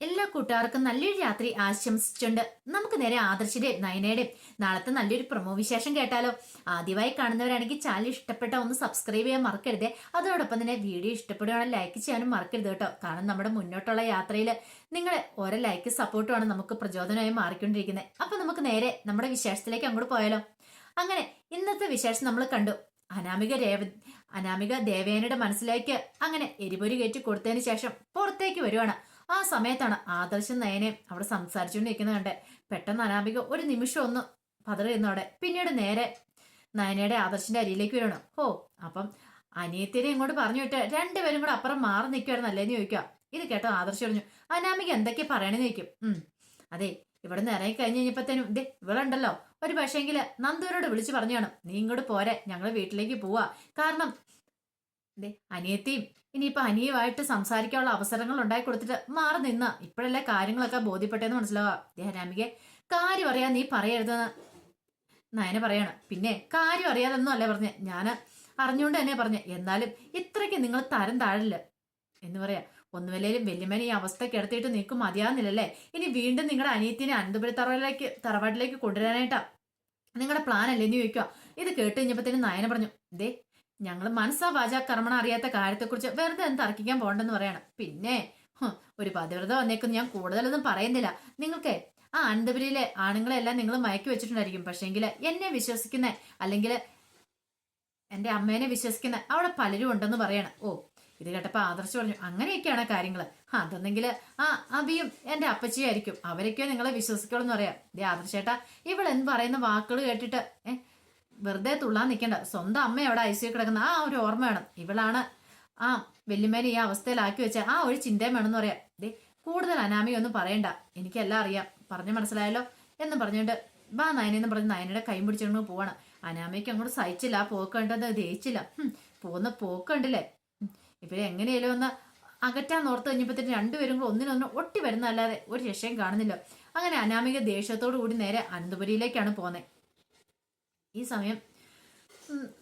എല്ലാ കൂട്ടുകാർക്കും നല്ലൊരു രാത്രി ആശംസിച്ചുണ്ട്. നമുക്ക് നേരെ ആദർശിന്റെയും നയനയുടെയും നാളത്തെ നല്ലൊരു പ്രൊമോ വിശേഷം കേട്ടാലോ. ആദ്യമായി കാണുന്നവരാണെങ്കിൽ ചാനൽ ഇഷ്ടപ്പെട്ട ഒന്ന് സബ്സ്ക്രൈബ് ചെയ്യാൻ മറക്കരുതേ. അതോടൊപ്പം തന്നെ വീഡിയോ ഇഷ്ടപ്പെടുകയാണെങ്കിൽ ലൈക്ക് ചെയ്യാനും മറക്കരുത് കേട്ടോ. കാരണം നമ്മുടെ മുന്നോട്ടുള്ള യാത്രയിൽ നിങ്ങളെ ഓരോ ലൈക്ക് സപ്പോർട്ടുമാണ് നമുക്ക് പ്രചോദനമായി മാറിക്കൊണ്ടിരിക്കുന്നത്. അപ്പൊ നമുക്ക് നേരെ നമ്മുടെ വിശേഷത്തിലേക്ക് അങ്ങോട്ട് പോയാലോ. അങ്ങനെ ഇന്നത്തെ വിശേഷം നമ്മൾ കണ്ടു. അനാമിക ദേവേനയുടെ മനസ്സിലേക്ക് അങ്ങനെ എരിപൊരി കയറ്റി കൊടുത്തതിന് ശേഷം പുറത്തേക്ക് വരുവാണ്. ആ സമയത്താണ് ആദർശം നയനെ അവിടെ സംസാരിച്ചുകൊണ്ടിരിക്കുന്നത് കണ്ട് പെട്ടെന്ന് അനാമിക ഒരു നിമിഷം ഒന്ന് പതറിയുന്നു അവിടെ. പിന്നീട് നേരെ നയനയുടെ ആദർശിന്റെ അരിയിലേക്ക് വരണം. അപ്പം അനിയത്തിനെ ഇങ്ങോട്ട് പറഞ്ഞു വിട്ട് രണ്ടുപേരും കൂടെ അപ്പുറം മാറി നിൽക്കുവായിരുന്നു അല്ലേന്ന് ചോദിക്കുക. ഇത് കേട്ടോ ആദർശം പറഞ്ഞു. അനാമിക എന്തൊക്കെ പറയണെന്ന് ചോദിക്കും. അതെ, ഇവിടെ നിന്ന് ഇറങ്ങി കഴിഞ്ഞ് കഴിഞ്ഞപ്പോഴത്തേനും ഇതേ ഇവളുണ്ടല്ലോ ഒരു പക്ഷേങ്കില് നന്ദുവിനോട് വിളിച്ചു പറഞ്ഞു കാണും, നീ ഇങ്ങോട്ട് പോരെ, ഞങ്ങള് വീട്ടിലേക്ക് പോവാ. കാരണം അനിയത്തിയും ഇനിയിപ്പൊ അനിയുമായിട്ട് സംസാരിക്കാനുള്ള അവസരങ്ങൾ ഉണ്ടാക്കി കൊടുത്തിട്ട് മാറി നിന്ന ഇപ്പോഴല്ലേ കാര്യങ്ങളൊക്കെ ബോധ്യപ്പെട്ടെന്ന് മനസ്സിലാവുക. ദേഹരാമികെ കാര്യം അറിയാൻ നീ പറയരുതെന്ന് നയന പറയാണ്. പിന്നെ കാര്യം അറിയാതൊന്നും അല്ലേ പറഞ്ഞേ, ഞാൻ അറിഞ്ഞുകൊണ്ട് തന്നെ പറഞ്ഞേ, എന്നാലും ഇത്രയ്ക്ക് നിങ്ങൾ തരം താഴില്ല എന്ന് പറയാ. ഒന്നുമല്ലേലും വല്യമ്മനെ ഈ അവസ്ഥ കിടത്തിയിട്ട് നിൽക്കും മതിയാകുന്നില്ലല്ലേ. ഇനി വീണ്ടും നിങ്ങളുടെ അനിയത്തിനെ അനന്തപുരി തറവാട്ടിലേക്ക് കൊണ്ടുവരാനായിട്ടാ നിങ്ങളുടെ പ്ലാൻ അല്ലേ എന്ന് ചോദിക്കുക. ഇത് കേട്ട് കഴിഞ്ഞപ്പോഴത്തേനും നയന പറഞ്ഞു, ഞങ്ങൾ മനസ്സാ വാചാ കർമ്മണ അറിയാത്ത കാര്യത്തെക്കുറിച്ച് വെറുതെ ഒന്ന് തർക്കിക്കാൻ പോകണ്ടെന്ന് പറയണം. പിന്നെ ഒരു പതിവ്രത വന്നേക്കും, ഞാൻ കൂടുതലൊന്നും പറയുന്നില്ല. നിങ്ങൾക്ക് ആ അനന്തപുരിയിലെ ആണുങ്ങളെല്ലാം നിങ്ങൾ മയക്കി വെച്ചിട്ടുണ്ടായിരിക്കും. പക്ഷേങ്കിൽ എന്നെ വിശ്വസിക്കുന്ന അല്ലെങ്കിൽ എന്റെ അമ്മേനെ വിശ്വസിക്കുന്ന അവിടെ പലരും ഉണ്ടെന്ന് പറയണം. ഇത് കേട്ടപ്പോ ആദർശ് പറഞ്ഞു, അങ്ങനെയൊക്കെയാണ് കാര്യങ്ങൾ. അതെന്നെങ്കിൽ ആ അബിയും എന്റെ അപ്പച്ചിയായിരിക്കും, അവരൊക്കെയോ നിങ്ങളെ വിശ്വസിക്കുള്ളൂ എന്ന് പറയാം. ആദർശേട്ടാ, ഇവൾ എന്ത് പറയുന്ന വാക്കുകൾ കേട്ടിട്ട് വെറുതെ തുള്ളാൻ നിൽക്കണ്ട. സ്വന്തം അമ്മ അവിടെ ഐസിയു കിടക്കുന്ന ആ ഒരു ഓർമ്മ വേണം. ഇവളാണ് ആ വല്യമ്മേനെ ഈ അവസ്ഥയിലാക്കി വെച്ച ആ ഒരു ചിന്തയും വേണമെന്ന് പറയാം. കൂടുതൽ അനാമിയൊന്നും പറയണ്ട, എനിക്കെല്ലാം അറിയാം, പറഞ്ഞു മനസ്സിലായല്ലോ എന്ന് പറഞ്ഞുകൊണ്ട് ബാ നയനെന്ന് പറഞ്ഞ് നയനയുടെ കൈ പിടിച്ചിട്ട് പോവാണ്. അനാമയ്ക്ക് അങ്ങോട്ട് സഹിച്ചില്ല, ആ പോക്ക് കണ്ടത് ദഹിച്ചില്ല. പോകുന്ന പോക്ക് കണ്ടില്ലേ. ഇവരെ എങ്ങനെയാലും ഒന്ന് അകറ്റാൻ ഓർത്ത് കഴിഞ്ഞപ്പോഴത്തേക്ക് രണ്ടുപേരും കൂടെ ഒന്നിനൊന്നും ഒട്ടി വരുന്നതല്ലാതെ ഒരു രക്ഷയും കാണുന്നില്ല. അങ്ങനെ അനാമിക ദേഷ്യത്തോടു കൂടി നേരെ അനന്തപുരിയിലേക്കാണ് പോകുന്നത്. ഈ സമയം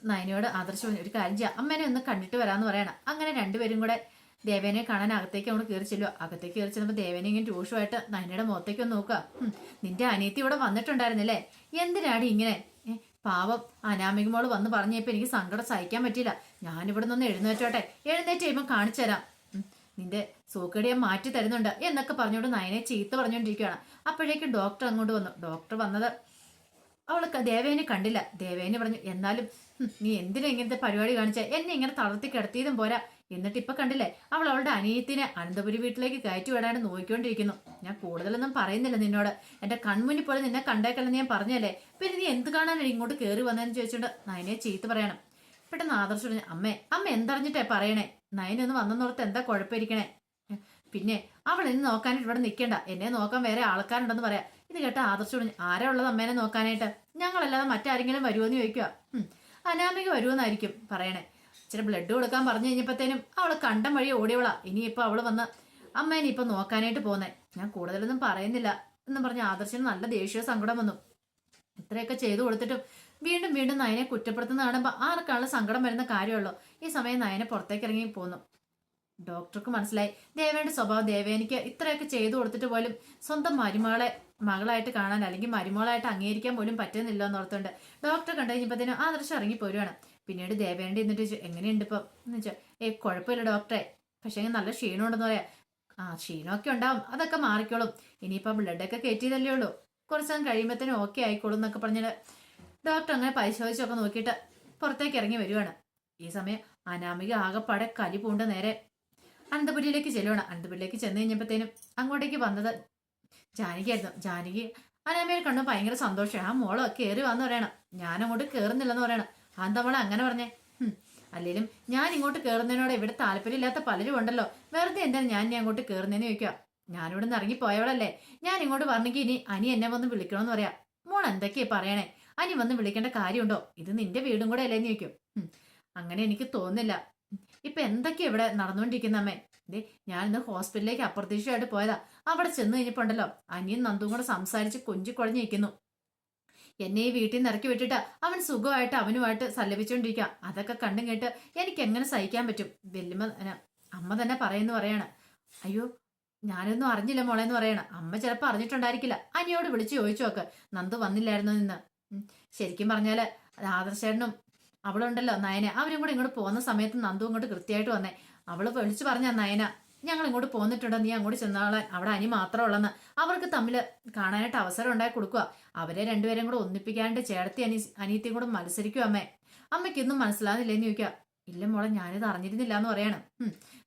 നയനയോട് ആദർശം ഒരു കാര്യം ചെയ്യാം, അമ്മേനെ ഒന്ന് കണ്ടിട്ട് വരാമെന്ന് പറയണം. അങ്ങനെ രണ്ടുപേരും കൂടെ ദേവേനെ കാണാൻ അകത്തേക്ക് അങ്ങോട്ട് കയറി ചെല്ലുക. അകത്തേക്ക് കയറി ചെല്ലുമ്പോൾ ദേവേനെ ഇങ്ങനെ ട്യൂഷുമായിട്ട് നയനയുടെ മുഖത്തേക്ക് ഒന്ന് നോക്കുക. നിന്റെ അനിയത്തി ഇവിടെ വന്നിട്ടുണ്ടായിരുന്നില്ലേ, എന്തിനാണ് ഇങ്ങനെ? പാവം അനാമിക മോള് വന്ന് പറഞ്ഞപ്പോ എനിക്ക് സങ്കടം സഹിക്കാൻ പറ്റിയില്ല. ഞാനിവിടെ നിന്ന് എഴുന്നേറ്റോട്ടെ, എഴുന്നേറ്റ് കഴിയുമ്പോൾ കാണിച്ചു തരാം, നിന്റെ സൂക്കടിയെ മാറ്റി തരുന്നുണ്ട് എന്നൊക്കെ പറഞ്ഞുകൊണ്ട് നയനെ ചീത്ത പറഞ്ഞുകൊണ്ടിരിക്കുകയാണ്. അപ്പോഴേക്കും ഡോക്ടർ അങ്ങോട്ട് വന്നു. ഡോക്ടർ വന്നത് അവൾക്ക് ദേവേനെ കണ്ടില്ല. ദേവേനെ പറഞ്ഞു, എന്നാലും നീ എന്തിനാ ഇങ്ങനത്തെ പരിപാടി കാണിച്ച, എന്നെ ഇങ്ങനെ തളർത്തി കിടത്തിയതും പോരാ, എന്നിട്ട് ഇപ്പൊ കണ്ടില്ലേ അവൾ അവളുടെ അനിയത്തിനെ അനന്തപുരി വീട്ടിലേക്ക് കയറ്റി വിടാണ്ട് നോക്കിക്കൊണ്ടിരിക്കുന്നു. ഞാൻ കൂടുതലൊന്നും പറയുന്നില്ല നിന്നോട്, എന്റെ കൺമുന്നിൽ പോലെ നിന്നെ കണ്ടേക്കല്ലെന്ന് ഞാൻ പറഞ്ഞല്ലേ, പിന്നെ നീ എന്ത് കാണാനാണ് ഇങ്ങോട്ട് കയറി വന്നതെന്ന് ചോദിച്ചോണ്ട് നയനെ ചീത്ത പറയണം. പെട്ടെന്ന് ആദർശം പറഞ്ഞു, അമ്മ എന്തറിഞ്ഞിട്ടേ പറയണേ, നയനൊന്ന് വന്നെന്നോർത്ത് എന്താ കുഴപ്പമിരിക്കണേ, പിന്നെ അവൾ ഇന്ന് നോക്കാനായിട്ട് ഇവിടെ നിൽക്കണ്ട, എന്നെ നോക്കാൻ വേറെ ആൾക്കാരുണ്ടെന്ന് പറയാം. ഇത് കേട്ട ആദർശം പറഞ്ഞു, ആരാ ഉള്ളത് അമ്മേനെ നോക്കാനായിട്ട്, ഞങ്ങളല്ലാതെ മറ്റാരെങ്കിലും വരുമോന്ന് ചോദിക്കുക. അനാമിക വരുമെന്നായിരിക്കും പറയണേ. ഇച്ചിരി ബ്ലഡ് കൊടുക്കാൻ പറഞ്ഞു കഴിഞ്ഞപ്പോഴത്തേനും അവള് കണ്ടം വഴി ഓടിയവളാ. ഇനിയിപ്പോ അവള് വന്ന് അമ്മേനെ ഇപ്പൊ നോക്കാനായിട്ട് പോന്നേ, ഞാൻ കൂടുതലൊന്നും പറയുന്നില്ല എന്നും പറഞ്ഞ ആദർശന് നല്ല ദേഷ്യ സങ്കടം വന്നു. ഇത്രയൊക്കെ ചെയ്തു കൊടുത്തിട്ടും വീണ്ടും വീണ്ടും നയനെ കുറ്റപ്പെടുത്തുന്ന കാണുമ്പോൾ ആർക്കാണല്ലോ സങ്കടം വരുന്ന കാര്യമുള്ളൂ. ഈ സമയം നയനെ പുറത്തേക്ക് ഇറങ്ങി പോന്നു. ഡോക്ടർക്ക് മനസ്സിലായി ദേവേന്റെ സ്വഭാവം. ദേവേനിക്ക് ഇത്രയൊക്കെ ചെയ്തു കൊടുത്തിട്ട് പോലും സ്വന്തം മകളായിട്ട് കാണാൻ അല്ലെങ്കിൽ മരുമകളായിട്ട് അംഗീകരിക്കാൻ പോലും പറ്റുന്നില്ല എന്നോർത്തുണ്ട് ഡോക്ടർ കണ്ടു കഴിഞ്ഞപ്പോഴത്തേനും ആദർശം ഇറങ്ങി പോരുവാണ്. പിന്നീട് ദേവേന്റെ എന്നിട്ട് എങ്ങനെയുണ്ട് ഇപ്പം എന്ന് വെച്ചാൽ കുഴപ്പമില്ല ഡോക്ടറെ, പക്ഷേ നല്ല ക്ഷീണമുണ്ടെന്ന് പറയാം. ക്ഷീണമൊക്കെ ഉണ്ടാവും, അതൊക്കെ മാറിക്കോളും, ഇനിയിപ്പോൾ ബ്ലഡൊക്കെ കയറ്റിയതല്ലേ ഉള്ളൂ, കുറച്ച് ദിവസം കഴിയുമ്പോഴത്തേനും ഓക്കെ ആയിക്കോളും എന്നൊക്കെ പറഞ്ഞിട്ട് ഡോക്ടർ അങ്ങനെ പരിശോധിച്ചൊക്കെ നോക്കിയിട്ട് പുറത്തേക്ക് ഇറങ്ങി വരുവാണ്. ഈ സമയം അനാമിക ആകെപ്പാടെ കലി പൂണ്ട് നേരെ അനന്തപുരിയിലേക്ക് ചെല്ലുവാണ്. അനന്തപുരിയിലേക്ക് ചെന്ന് കഴിഞ്ഞപ്പോഴത്തേനും അങ്ങോട്ടേക്ക് വന്നത് ജാനകിയായിരുന്നു. ജാനകി അനാമയെ കണ്ടു ഭയങ്കര സന്തോഷം. ആ മോള് കയറി വന്ന് പറയണം, ഞാൻ അങ്ങോട്ട് കയറുന്നില്ലെന്ന് പറയണം. അതെന്താ മോളെ അങ്ങനെ പറഞ്ഞേ? അല്ലെങ്കിലും ഞാൻ ഇങ്ങോട്ട് കയറുന്നതിനോട് ഇവിടെ താല്പര്യമില്ലാത്ത പലരും ഉണ്ടല്ലോ, വെറുതെ എന്താണ് ഞാൻ ഇനി അങ്ങോട്ട് കയറുന്നതെന്ന് ചോദിക്കുക. ഞാനിവിടെ നിന്ന് ഇറങ്ങിപ്പോയവളല്ലേ, ഞാൻ ഇങ്ങോട്ട് പറഞ്ഞെങ്കിൽ ഇനി അനി എന്നെ വന്ന് വിളിക്കണമെന്ന് പറയാം. മോൾ എന്തൊക്കെയാ പറയണേ, അനി വന്ന് വിളിക്കേണ്ട കാര്യമുണ്ടോ, ഇത് നിന്റെ വീടും കൂടെ അല്ലേന്ന് ചോദിക്കും. അങ്ങനെ എനിക്ക് തോന്നുന്നില്ല, ഇപ്പൊ എന്തൊക്കെയാ ഇവിടെ നടന്നുകൊണ്ടിരിക്കുന്ന അമ്മേ. ഞാൻ ഇന്ന് ഹോസ്പിറ്റലിലേക്ക് അപ്രതീക്ഷിതമായിട്ട് പോയതാ. അവിടെ ചെന്ന് കഴിഞ്ഞപ്പോണ്ടല്ലോ അനിയും നന്ദും കൂടെ സംസാരിച്ച് കൊഞ്ചിക്കുഴഞ്ഞിരിക്കുന്നു. എന്നെ ഈ വീട്ടിൽ നിന്ന് ഇറക്കി വിട്ടിട്ട് അവൻ സുഖമായിട്ട് അവനുമായിട്ട് സല്ലപിച്ചുകൊണ്ടിരിക്കുക. അതൊക്കെ കണ്ടും കേട്ട് എനിക്ക് എങ്ങനെ സഹിക്കാൻ പറ്റും? വല്യമ്മ അമ്മ തന്നെ പറയുന്നു പറയാണ്, അയ്യോ ഞാനൊന്നും അറിഞ്ഞില്ല മോളെ എന്ന് പറയണം. അമ്മ ചിലപ്പോൾ അറിഞ്ഞിട്ടുണ്ടായിരിക്കില്ല. അനിയോട് വിളിച്ചു ചോദിച്ചു നോക്ക്, നന്ദു വന്നില്ലായിരുന്നു നിന്ന്. ശരിക്കും പറഞ്ഞാല് ആദർശേട്ടനും അവളുണ്ടല്ലോ നയന, അവരും കൂടെ ഇങ്ങോട്ട് പോകുന്ന സമയത്ത് നന്ദു ഇങ്ങോട്ട് കൃത്യമായിട്ട് വന്നേ. അവള് വിളിച്ചു പറഞ്ഞ നയന, ഞങ്ങൾ ഇങ്ങോട്ട് പോന്നിട്ടുണ്ടോ, നീ അങ്ങോട്ട് ചെന്നാളെ, അവിടെ അനി മാത്രമേ ഉള്ളെന്ന്. അവർക്ക് തമ്മിൽ കാണാനായിട്ട് അവസരം ഉണ്ടാക്കി കൊടുക്കുക. അവരെ രണ്ടുപേരും കൂടെ ഒന്നിപ്പിക്കാണ്ട് ചേർത്തി അനിയത്തിയും കൂടെ മത്സരിക്കും അമ്മേ. അമ്മയ്ക്കൊന്നും മനസ്സിലാകുന്നില്ലെന്ന് ചോദിക്കുക. ഇല്ല മോളെ, ഞാനിത് അറിഞ്ഞിരുന്നില്ല എന്ന് പറയണം.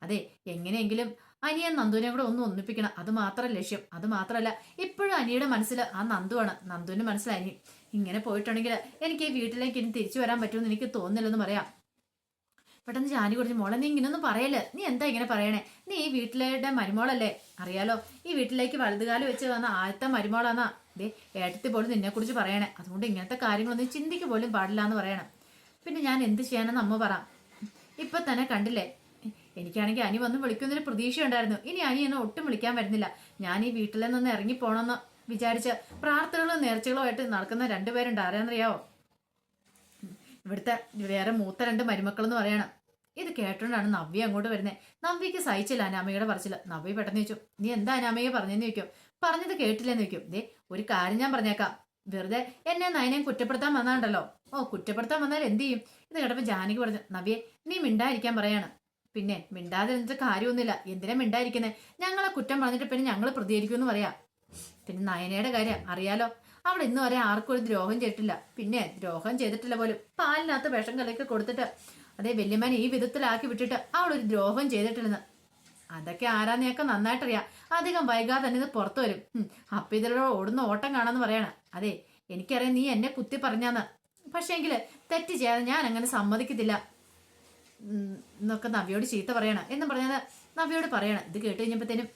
അതെ, എങ്ങനെയെങ്കിലും അനിയൻ നന്ദുവിനെ കൂടെ ഒന്ന് ഒന്നിപ്പിക്കണം, അത് മാത്രം ലക്ഷ്യം. അത് മാത്രമല്ല, ഇപ്പോഴും അനിയുടെ മനസ്സിൽ ആ നന്ദുവാണ്. നന്ദുവിന്റെ മനസ്സിൽ അനി. ഇങ്ങനെ പോയിട്ടുണ്ടെങ്കിൽ എനിക്ക് ഈ വീട്ടിലേക്ക് ഇനി തിരിച്ചു വരാൻ പറ്റുമെന്ന് എനിക്ക് തോന്നുന്നില്ലെന്ന് പറയാം. പെട്ടെന്ന് ജാനി കുറിച്ച്, മോളെ നീ ഇങ്ങനൊന്നും പറയല്ലേ, നീ എന്താ ഇങ്ങനെ പറയണേ? നീ ഈ വീട്ടിലെ മരുമോളല്ലേ, അറിയാലോ. ഈ വീട്ടിലേക്ക് വലതുകാലം വെച്ച് വന്ന ആദ്യത്തെ മരുമോളാന്നാ ദേ ഏട്ടത്തി പോലും നിന്നെ കുറിച്ച് പറയണേ. അതുകൊണ്ട് ഇങ്ങനത്തെ കാര്യങ്ങളൊന്നും ചിന്തിക്ക് പോലും പാടില്ല എന്ന് പറയണം. പിന്നെ ഞാൻ എന്ത് ചെയ്യാനെന്ന് അമ്മ പറ. ഇപ്പൊ തന്നെ കണ്ടില്ലേ, എനിക്കാണെങ്കിൽ അനി വന്ന് വിളിക്കുന്നൊരു പ്രതീക്ഷ ഉണ്ടായിരുന്നു. ഇനി അനി എന്നെ ഒട്ടും വിളിക്കാൻ വരുന്നില്ല. ഞാൻ ഈ വീട്ടിൽ നിന്ന് ഇറങ്ങിപ്പോണമെന്ന് വിചാരിച്ച് പ്രാർത്ഥനകളും നേർച്ചകളും ആയിട്ട് നടക്കുന്ന രണ്ടുപേരുണ്ട്. ആരാന്നറിയാവോ? ഇവിടുത്തെ വേറെ മൂത്ത രണ്ട് മരുമക്കൾ എന്ന് പറയണം. ഇത് കേട്ടോണ്ടാണ് നവ്യ അങ്ങോട്ട് വരുന്നത്. നവ്യക്ക് സഹിച്ചില്ല അനാമയുടെ പറച്ചില്ല. നവ്യ പെട്ടെന്ന് ചോദിച്ചു, നീ എന്താ അനാമയെ പറഞ്ഞെന്ന് ചോദിക്കും. പറഞ്ഞത് കേട്ടില്ലെന്ന് ചോദിക്കും. ദേ ഒരു കാര്യം ഞാൻ പറഞ്ഞേക്കാം, വെറുതെ എന്നെ നയനെയും കുറ്റപ്പെടുത്താൻ വന്നാണ്ടല്ലോ. ഓ, കുറ്റപ്പെടുത്താൻ വന്നാൽ എന്ത് ചെയ്യും? ഇത് കേട്ടപ്പോ ജാനകി പറഞ്ഞു, നവ്യെ നീ മിണ്ടായിരിക്കാൻ പറയാണ്. പിന്നെ മിണ്ടാതെ എന്നിട്ട് കാര്യമൊന്നുമില്ല. എന്തിനാ മിണ്ടായിരിക്കുന്നത്? ഞങ്ങളെ കുറ്റം പറഞ്ഞിട്ട് പിന്നെ ഞങ്ങൾ പ്രതികരിക്കുമെന്ന് പറയാം. പിന്നെ നയനയുടെ കാര്യം അറിയാലോ, അവൾ ഇന്ന് വരെ ആർക്കും ഒരു ദ്രോഹം ചെയ്തിട്ടില്ല. പിന്നെ ദ്രോഹം ചെയ്തിട്ടില്ല പോലും പാലിനകത്ത് വിഷം കലക്കി കൊടുത്തിട്ട് അതേ വല്യമ്മനെ ഈ വിധത്തിലാക്കി വിട്ടിട്ട് അവൾ ഒരു ദ്രോഹം ചെയ്തിട്ടില്ലെന്ന്. അതൊക്കെ ആരാന്നെയൊക്കെ നന്നായിട്ടറിയാം. അധികം വൈകാതെ തന്നെ ഇത് പുറത്തു വരും. അപ്പൊ ഇതിലൂടെ ഓടുന്ന ഓട്ടം കാണാന്ന് പറയണം. അതെ, എനിക്കറിയാം നീ എന്നെ കുത്തി പറഞ്ഞാന്ന്. പക്ഷേ എങ്കില് തെറ്റ് ചെയ്യാതെ ഞാൻ അങ്ങനെ സമ്മതിക്കത്തില്ല എന്നൊക്കെ നവ്യോട് ചീത്ത പറയണം എന്ന് പറഞ്ഞത് നവ്യോട് പറയണം. ഇത് കേട്ട് കഴിഞ്ഞപ്പോഴത്തേനും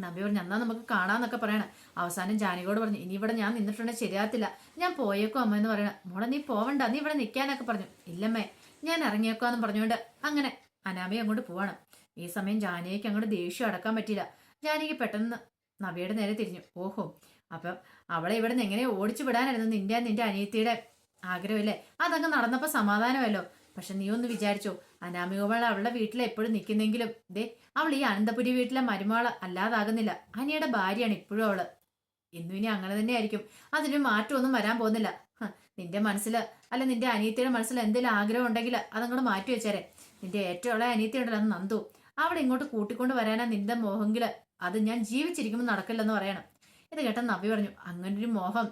നവ്യ പറഞ്ഞു, എന്നാ നമുക്ക് കാണാന്നൊക്കെ പറയണം. അവസാനം ജാനകിയോട് പറഞ്ഞു, ഇനി ഇവിടെ ഞാൻ നിന്നിട്ടുണ്ടെങ്കിൽ ശരിയാകത്തില്ല, ഞാൻ പോയേക്കോ അമ്മ എന്ന് പറയണം. മോളെ നീ പോവണ്ട, നീ ഇവിടെ നിൽക്കാനൊക്കെ പറഞ്ഞു. ഇല്ലമ്മേ ഞാൻ ഇറങ്ങിയേക്കോന്ന് പറഞ്ഞുകൊണ്ട് അങ്ങനെ അനാമയെ അങ്ങോട്ട് പോവാണ്. ഈ സമയം ജാനകിക്ക് അങ്ങോട്ട് ദേഷ്യം അടക്കാൻ പറ്റിയില്ല. ജാനകി പെട്ടെന്ന് നവ്യയുടെ നേരെ തിരിഞ്ഞു. ഓഹോ, അപ്പൊ അവളെ ഇവിടെ നിന്ന് എങ്ങനെ ഓടിച്ചു വിടാനായിരുന്നു നിന്റെ അനിയത്തിയുടെ ആഗ്രഹമില്ലേ? അതങ്ങ് നടന്നപ്പോ സമാധാനമല്ലോ. പക്ഷെ നീ ഒന്ന് വിചാരിച്ചോ, അനാമികോമൾ അവളുടെ വീട്ടിൽ എപ്പോഴും നിൽക്കുന്നെങ്കിലും ദേ അവൾ ഈ അനന്തപുരി വീട്ടിലെ മരുമകള് അല്ലാതാകുന്നില്ല. അനിയുടെ ഭാര്യയാണ് ഇപ്പോഴും അവള്. ഇന്നും ഇനി അങ്ങനെ തന്നെ ആയിരിക്കും. അതിന് മാറ്റമൊന്നും വരാൻ പോകുന്നില്ല. നിന്റെ മനസ്സിൽ അല്ല നിന്റെ അനിയത്തിയുടെ മനസ്സിൽ എന്തെങ്കിലും ആഗ്രഹം ഉണ്ടെങ്കിൽ അതങ്ങോട്ട് മാറ്റി വെച്ചേരെ. നിന്റെ ഏറ്റവും ഉള്ള അനിയത്തി ഉണ്ടല്ലോ നന്ദു, അവിടെ ഇങ്ങോട്ട് കൂട്ടിക്കൊണ്ട് വരാനാ നിന്റെ മോഹമെങ്കില് അത് ഞാൻ ജീവിച്ചിരിക്കുമ്പോൾ നടക്കില്ലെന്ന് പറയണം. ഇത് കേട്ട നവ്യ പറഞ്ഞു, അങ്ങനൊരു മോഹം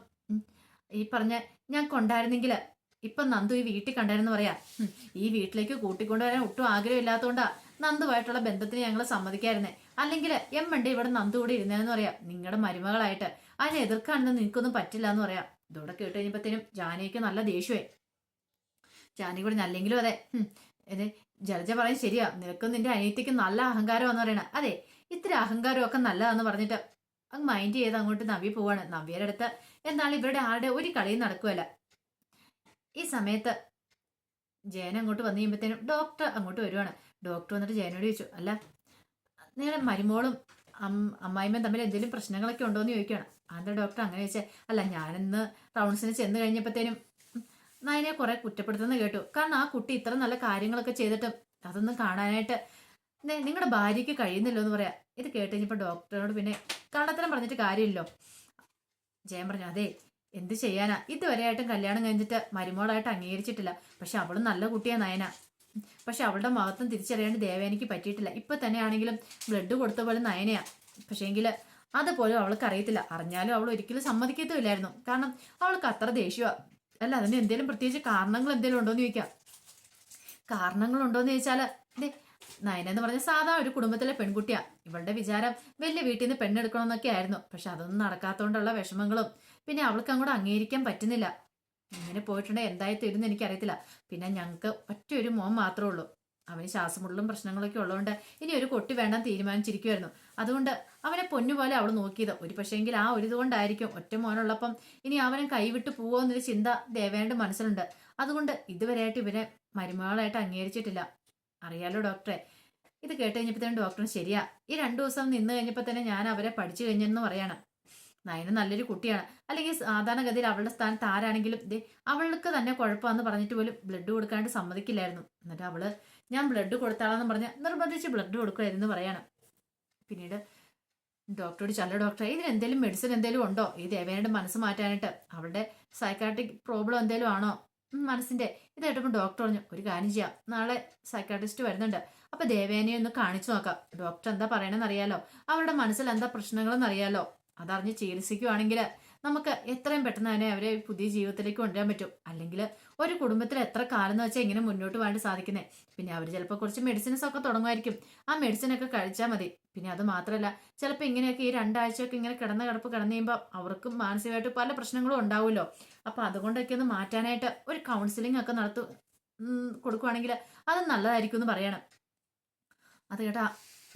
ഈ പറഞ്ഞ ഞാൻ കൊണ്ടായിരുന്നെങ്കിൽ ഇപ്പൊ നന്ദു ഈ വീട്ടിൽ കണ്ടായിരുന്നു പറയാ. ഈ വീട്ടിലേക്ക് കൂട്ടിക്കൊണ്ടുവരാൻ ഒട്ടും ആഗ്രഹമില്ലാത്തതുകൊണ്ടാ നന്ദുവായിട്ടുള്ള ബന്ധത്തിന് ഞങ്ങൾ സമ്മതിക്കായിരുന്നേ. അല്ലെങ്കിൽ എമ്മണ്ട് ഇവിടെ നന്ദു കൂടെ ഇരുന്നേന്ന് പറയാം, നിങ്ങളുടെ മരുമകളായിട്ട്. അതിനെ എതിർക്കാണെന്ന് നിനക്കൊന്നും പറ്റില്ല എന്ന് പറയാം. ഇതോടെ കേട്ട് കഴിഞ്ഞപ്പോഴത്തേനും ജാനകിക്ക് നല്ല ദേഷ്യമായി. ജാനകി കൂടെ അല്ലെങ്കിലും അതെ ജലജ പറയും ശരിയാ, നിനക്കും നിന്റെ അനിയത്തിക്ക് നല്ല അഹങ്കാരമാന്ന് പറയണ. അതെ, ഇത്തിരി അഹങ്കാരമൊക്കെ നല്ലതാന്ന് പറഞ്ഞിട്ട് അങ്ങ് മൈൻഡ് ചെയ്ത് അങ്ങോട്ട് നവ്യ പോവാണ്. നവ്യയുടെ അടുത്ത് എന്താണ് ഇവരുടെ ആരുടെ ഒരു കളിയും നടക്കുമല്ല. ഈ സമയത്ത് ജയൻ അങ്ങോട്ട് വന്നു കഴിയുമ്പോഴത്തേനും ഡോക്ടർ അങ്ങോട്ട് വരുവാണ്. ഡോക്ടർ വന്നിട്ട് ജയനോട് ചോദിച്ചു, അല്ല നിങ്ങളുടെ മരുമോളും അമ്മായിമ്മയും തമ്മിൽ എന്തെങ്കിലും പ്രശ്നങ്ങളൊക്കെ ഉണ്ടോ എന്ന് ചോദിക്കുകയാണ്. ആന്ധ്ര ഡോക്ടർ അങ്ങനെ ചോദിച്ചാൽ, അല്ല ഞാനിന്ന് റൗണ്ട്സിന് ചെന്ന് കഴിഞ്ഞപ്പോഴത്തേനും നയനെ കുറെ കുറ്റപ്പെടുത്തുന്ന കേട്ടു. കാരണം ആ കുട്ടി ഇത്ര നല്ല കാര്യങ്ങളൊക്കെ ചെയ്തിട്ടും അതൊന്നും കാണാനായിട്ട് നിങ്ങളുടെ ഭാര്യയ്ക്ക് കഴിയുന്നില്ലോ എന്ന് പറയാം. ഇത് കേട്ട് കഴിഞ്ഞപ്പോൾ ഡോക്ടറോട് പിന്നെ കള്ളത്തരം പറഞ്ഞിട്ട് കാര്യമില്ലോ. ജയൻ പറഞ്ഞു, അതെ എന്ത് ചെയ്യാനാ, ഇതുവരെയായിട്ടും കല്യാണം കഴിഞ്ഞിട്ട് മരുമോളായിട്ട് അംഗീകരിച്ചിട്ടില്ല. പക്ഷെ അവളും നല്ല കുട്ടിയാ നയന. പക്ഷെ അവളുടെ മഹത്വം തിരിച്ചറിയാണ്ട് ദേവേനിക്ക് പറ്റിയിട്ടില്ല. ഇപ്പൊ തന്നെയാണെങ്കിലും ബ്ലഡ് കൊടുത്ത പോലെ നയനയാ. പക്ഷേങ്കിൽ അതുപോലും അവൾക്ക് അറിയത്തില്ല. അറിഞ്ഞാലും അവൾ ഒരിക്കലും സമ്മതിക്കത്തുമില്ലായിരുന്നു. കാരണം അവൾക്ക് അത്ര ദേഷ്യമാണ്. അല്ല അതിന് എന്തെങ്കിലും പ്രത്യേകിച്ച് കാരണങ്ങൾ എന്തെങ്കിലും ഉണ്ടോന്ന് ചോദിക്കാം. കാരണങ്ങളുണ്ടോന്ന് ചോദിച്ചാല് നയന എന്ന് പറഞ്ഞ സാധാ ഒരു കുടുംബത്തിലെ പെൺകുട്ടിയാ. ഇവളുടെ വിചാരം വലിയ വീട്ടിൽ നിന്ന് പെണ്ണെടുക്കണമെന്നൊക്കെ ആയിരുന്നു. പക്ഷെ അതൊന്നും നടക്കാത്തതുകൊണ്ടുള്ള വിഷമങ്ങളും പിന്നെ അവൾക്ക് അങ്ങോട്ട് അംഗീകരിക്കാൻ പറ്റുന്നില്ല. ഇങ്ങനെ പോയിട്ടുണ്ടെങ്കിൽ എന്തായി തീരുന്നു എനിക്കറിയത്തില്ല. പിന്നെ ഞങ്ങൾക്ക് ഒറ്റയൊരു മോൻ മാത്രമേ ഉള്ളൂ. അവന് ശ്വാസമുള്ളും പ്രശ്നങ്ങളൊക്കെ ഉള്ളതുകൊണ്ട് ഇനി ഒരു കൊട്ടി വേണ്ടാൻ തീരുമാനിച്ചിരിക്കുമായിരുന്നു. അതുകൊണ്ട് അവനെ പൊന്നുപോലെ അവൾ നോക്കിയത്. ഒരു പക്ഷേങ്കിൽ ആ ഒരു ഇതുകൊണ്ടായിരിക്കും ഒറ്റ മോനുള്ളപ്പം ഇനി അവനെ കൈവിട്ട് പോവോ എന്നൊരു ചിന്ത ദേവേന്റെ മനസ്സിലുണ്ട്. അതുകൊണ്ട് ഇതുവരെയായിട്ട് ഇവരെ മരുമകളായിട്ട് അംഗീകരിച്ചിട്ടില്ല. അറിയാലോ ഡോക്ടറെ. ഇത് കേട്ട് കഴിഞ്ഞപ്പോഴത്തേനും ഡോക്ടറിന് ശരിയാ, ഈ 2 ദിവസം നിന്ന് കഴിഞ്ഞപ്പോൾ തന്നെ ഞാൻ അവരെ പഠിച്ചു കഴിഞ്ഞെന്ന് പറയാണ്. നയന നല്ലൊരു കുട്ടിയാണ്. അല്ലെങ്കിൽ സാധാരണഗതിയിൽ അവളുടെ സ്ഥാനത്ത് ആരാണെങ്കിലും അവൾക്ക് തന്നെ കുഴപ്പമാണെന്ന് പറഞ്ഞിട്ട് പോലും ബ്ലഡ് കൊടുക്കാണ്ട് സമ്മതിക്കില്ലായിരുന്നു. എന്നിട്ട് അവള് ഞാൻ ബ്ലഡ് കൊടുത്താളെന്ന് പറഞ്ഞ് നിർബന്ധിച്ച് ബ്ലഡ് കൊടുക്കുമായിരുന്നു പറയാണ്. പിന്നീട് ഡോക്ടറോട് ചല്ല ഡോക്ടറെ ഇതിന് എന്തെങ്കിലും മെഡിസിൻ എന്തെങ്കിലും ഉണ്ടോ ഈ ദേവേനയുടെ മനസ്സ് മാറ്റാനായിട്ട്? അവളുടെ സൈക്കാട്രിക് പ്രോബ്ലം എന്തെങ്കിലും ആണോ മനസ്സിന്റെ? ഇത് കേട്ടപ്പോൾ ഡോക്ടർ പറഞ്ഞു ഒരു കാര്യം ചെയ്യാം, നാളെ സൈക്കാട്രിസ്റ്റ് വരുന്നുണ്ട്, അപ്പൊ ദേവേനയെ ഒന്ന് കാണിച്ചു നോക്കാം. ഡോക്ടർ എന്താ പറയണെന്ന് അറിയാലോ, അവളുടെ മനസ്സിൽ എന്താ പ്രശ്നങ്ങളെന്ന് അറിയാലോ. അതറിഞ്ഞ് ചികിത്സിക്കുവാണെങ്കിൽ നമുക്ക് എത്രയും പെട്ടെന്ന് തന്നെ അവരെ പുതിയ ജീവിതത്തിലേക്ക് കൊണ്ടുവരാൻ പറ്റും. അല്ലെങ്കിൽ ഒരു കുടുംബത്തിൽ എത്ര കാലം എന്ന് വെച്ചാൽ ഇങ്ങനെ മുന്നോട്ട് പോകാൻ സാധിക്കുന്നത്. പിന്നെ അവർ ചിലപ്പോൾ കുറച്ച് മെഡിസിൻസ് ഒക്കെ തുടങ്ങുമായിരിക്കും, ആ മെഡിസിൻ ഒക്കെ കഴിച്ചാൽ മതി. പിന്നെ അത് മാത്രമല്ല, ചിലപ്പോൾ ഇങ്ങനെയൊക്കെ ഈ രണ്ടാഴ്ചയൊക്കെ ഇങ്ങനെ കിടപ്പ് കിടന്നു കഴിയുമ്പോൾ അവർക്കും മാനസികമായിട്ട് പല പ്രശ്നങ്ങളും ഉണ്ടാവുമല്ലോ. അപ്പൊ അതുകൊണ്ടൊക്കെ ഒന്ന് മാറ്റാനായിട്ട് ഒരു കൗൺസിലിംഗ് ഒക്കെ കൊടുക്കുവാണെങ്കിൽ അത് നല്ലതായിരിക്കും എന്ന് പറയണം. അത് കേട്ടാ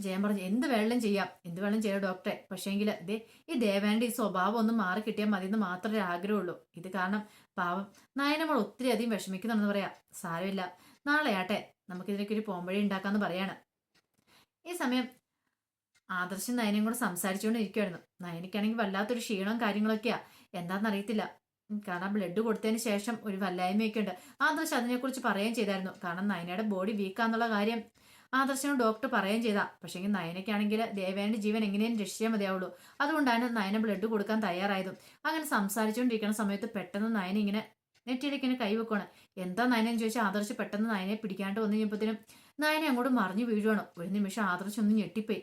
ജയൻ പറഞ്ഞു എന്ത് വേണം ചെയ്യാം, എന്ത് വേണം ചെയ്യാം ഡോക്ടറെ, പക്ഷേങ്കിൽ ഇതേ ഈ ദേവേന്റെ ഈ സ്വഭാവം ഒന്ന് മാറി കിട്ടിയാൽ മതി എന്ന് മാത്രമേ ആഗ്രഹമുള്ളൂ. ഇത് കാരണം പാവം നയനമ്മൾ ഒത്തിരി അധികം വിഷമിക്കുന്നുണ്ടെന്ന് പറയാം. സാരമില്ല, നാളെ ആട്ടെ നമുക്കിതിലേക്ക് ഒരു പോംവഴി ഉണ്ടാക്കാന്ന് പറയാണ്. ഈ സമയം ആദർശം നയനയും കൂടെ സംസാരിച്ചുകൊണ്ടിരിക്കുവായിരുന്നു. നയനിക്കാണെങ്കിൽ വല്ലാത്തൊരു ക്ഷീണവും കാര്യങ്ങളൊക്കെയാ, എന്താണെന്നറിയത്തില്ല. കാരണം ബ്ലഡ് കൊടുത്തതിന് ശേഷം ഒരു വല്ലായ്മയൊക്കെ ഉണ്ട്. ആദർശ് അതിനെക്കുറിച്ച് പറയുകയും ചെയ്തായിരുന്നു. കാരണം നയനയുടെ ബോഡി വീക്കാന്നുള്ള കാര്യം ആദർശനോട് ഡോക്ടർ പറയുകയും ചെയ്താ. പക്ഷേങ്കിൽ നയനയ്ക്കാണെങ്കിൽ ദേവേന്റെ ജീവൻ എങ്ങനെയും രക്ഷിച്ചാൽ മതിയാവുള്ളൂ. അതുകൊണ്ടാണ് നയന ബ്ലഡ് കൊടുക്കാൻ തയ്യാറായതും. അങ്ങനെ സംസാരിച്ചുകൊണ്ടിരിക്കുന്ന സമയത്ത് പെട്ടെന്ന് നയന ഇങ്ങനെ നെറ്റിയിലേക്ക് ഇങ്ങനെ കൈവെക്കുവാണ്. എന്താ നയനെന്ന് ചോദിച്ചാൽ ആദർശ് പെട്ടെന്ന് നയനെ പിടിക്കാണ്ട് വന്നു കഴിഞ്ഞപ്പോഴത്തേനും നയനെ അങ്ങോട്ട് മറിഞ്ഞു വീഴുവാണ്. ഒരു നിമിഷം ആദർശ് ഒന്ന് ഞെട്ടിപ്പോയി.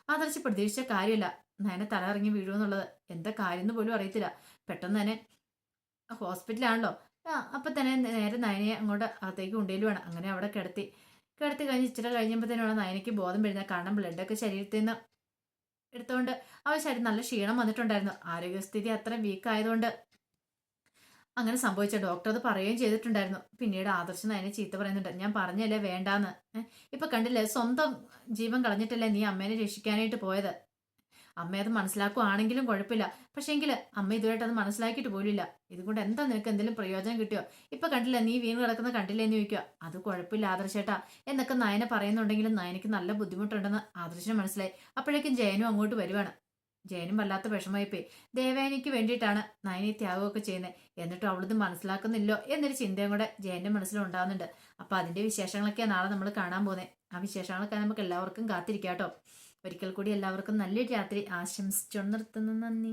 ആദർശ് പ്രതീക്ഷിച്ച കാര്യമല്ല നയന തല ഇറങ്ങി വീഴുമെന്നുള്ളത്. എന്താ കാര്യം എന്ന് പോലും അറിയത്തില്ല. പെട്ടെന്ന് തന്നെ ഹോസ്പിറ്റലാണല്ലോ, അപ്പൊ തന്നെ നേരെ നയനയെ അങ്ങോട്ട് അകത്തേക്ക് കൊണ്ടുവരുവാണ്. അങ്ങനെ അവിടെ കിടത്തി കഴിഞ്ഞ് ഇച്ചിരി കഴിഞ്ഞപ്പോൾ തന്നെയാണ് നയനയ്ക്ക് ബോധം വരുന്നത്. കാരണം ബ്ലഡൊക്കെ ശരീരത്തിൽ നിന്ന് എടുത്തുകൊണ്ട് അവൾ ശരീരം നല്ല ക്ഷീണം വന്നിട്ടുണ്ടായിരുന്നു. ആരോഗ്യസ്ഥിതി അത്ര വീക്ക് ആയതുകൊണ്ട് അങ്ങനെ സംഭവിച്ച ഡോക്ടർ അത് പറയുകയും ചെയ്തിട്ടുണ്ടായിരുന്നു. പിന്നീട് ആദർശം നയനെ ചീത്ത പറയുന്നുണ്ട്. ഞാൻ പറഞ്ഞല്ലേ വേണ്ടാന്ന്, ഇപ്പൊ കണ്ടില്ലേ സ്വന്തം ജീവൻ കളഞ്ഞിട്ടല്ലേ നീ അമ്മേനെ രക്ഷിക്കാനായിട്ട് പോയത്. അമ്മ അത് മനസ്സിലാക്കുവാണെങ്കിലും കുഴപ്പമില്ല, പക്ഷേങ്കിൽ അമ്മ ഇതുവരെയായിട്ട് അത് മനസ്സിലാക്കിയിട്ട് പോലില്ല. ഇതുകൊണ്ട് എന്താ നിനക്ക് എന്തെങ്കിലും പ്രയോജനം കിട്ടിയോ? ഇപ്പൊ കണ്ടില്ല നീ വീണ് കിടക്കുന്ന കണ്ടില്ലേ എന്ന് ചോദിക്കുക. അത് കുഴപ്പമില്ല ആദർശേട്ടാ എന്നൊക്കെ നയന പറയുന്നുണ്ടെങ്കിലും നയനയ്ക്ക് നല്ല ബുദ്ധിമുട്ടുണ്ടെന്ന് ആദർശന് മനസ്സിലായി. അപ്പോഴേക്കും ജയനും അങ്ങോട്ട് വരുവാണ്. ജയനും വല്ലാത്ത വിഷമമായിപ്പോയി. ദേവേനിക്ക് വേണ്ടിയിട്ടാണ് നയനി ത്യാഗമൊക്കെ ചെയ്യുന്നത്, എന്നിട്ടും അവളിത് മനസ്സിലാക്കുന്നില്ലോ എന്നൊരു ചിന്തയും കൂടെ ജയന്റെ മനസ്സിലുണ്ടാകുന്നുണ്ട്. അപ്പൊ അതിന്റെ വിശേഷങ്ങളൊക്കെയാണ് നാളെ നമ്മൾ കാണാൻ പോകുന്നത്. ആ വിശേഷങ്ങളൊക്കെ നമുക്ക് എല്ലാവർക്കും കാത്തിരിക്കാം കേട്ടോ. ഒരിക്കൽ കൂടി എല്ലാവർക്കും നല്ലൊരു രാത്രി ആശംസിച്ചു നിർത്തുന്നു. നന്ദി.